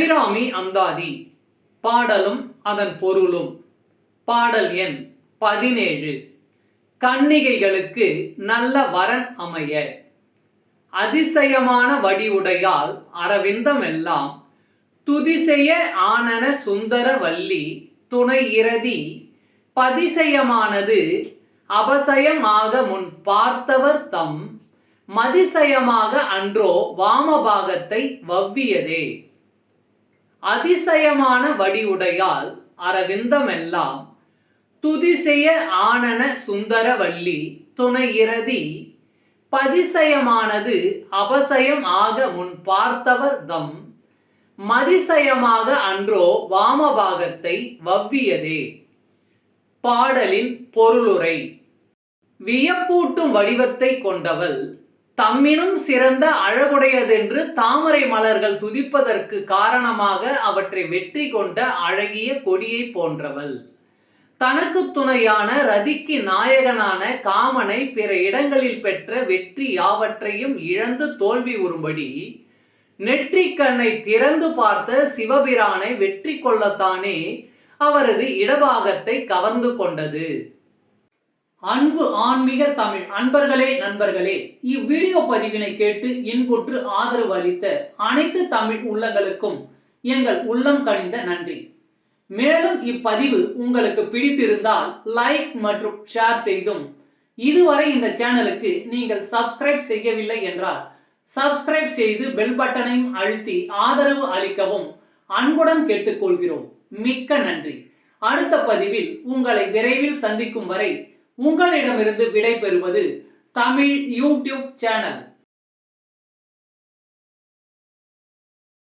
அபிராமி அந்தாதி. பாடலும் அதன் பொருளும். பாடல் எண் 17. கன்னிகைகளுக்கு நல்ல வரன் அமைய. அதிசயமான வடிவுடையால் அரவிந்தமெல்லாம் துதிசெய ஆனன சுந்தர வள்ளி துணை இரதி பதிசயமானது அபசயமாக முன் பார்த்தவர் தம் மதிசயமாக அன்றோ வாமபாகத்தை வவ்வியதே. அதிசயமான வடிவுடையால் அரவிந்தமெல்லாம் துதிசெய ஆனன சுந்தர வள்ளி துணை இரதி பதிசயமானது அபசயம் ஆக முன் பார்த்தவர் தம் மதிசயமாக அன்றோ வாமபாகத்தை வவ்வியதே. பாடலின் பொருளுரை. வியப்பூட்டும் வடிவத்தை கொண்டவள், தம்மினும் சிறந்த அழகுடையதென்று தாமரை மலர்கள் துதிப்பதற்கு காரணமாக அவற்றை வெற்றி கொண்ட அழகிய கொடியை போன்றவள். தனக்கு துணையான ரதிக்கு நாயகனான காமனை பிற இடங்களில் பெற்ற வெற்றி யாவற்றையும் இழந்து தோல்வி உறும்படி நெற்றிக் கண்ணை திறந்து பார்த்த சிவபிரானை வெற்றி கொள்ளத்தானே அவரது இடபாகத்தை கவர்ந்து கொண்டது. அன்பு ஆன்மீக தமிழ் அன்பர்களே, நண்பர்களே, இவ்வீடியோ பதிவினை கேட்டு இன்புற்று ஆதரவு அளித்த அனைத்து தமிழ் உள்ளங்களுக்கும் எங்கள் உள்ளம் கனிந்த நன்றி. மேலும் இப்பதிவு உங்களுக்கு பிடித்திருந்தால் லைக் மற்றும் ஷேர் செய்தும், இதுவரை இந்த சேனலுக்கு நீங்கள் சப்ஸ்கிரைப் செய்யவில்லை என்றால் சப்ஸ்கிரைப் செய்து பெல் பட்டனையும் அழுத்தி ஆதரவு அளிக்கவும் அன்புடன் கேட்டுக்கொள்கிறோம். மிக்க நன்றி. அடுத்த பதிவில் உங்களை விரைவில் சந்திக்கும் வரை உங்களிடமிருந்து விடை பெறுவது தமிழ் யூடியூப் சேனல்.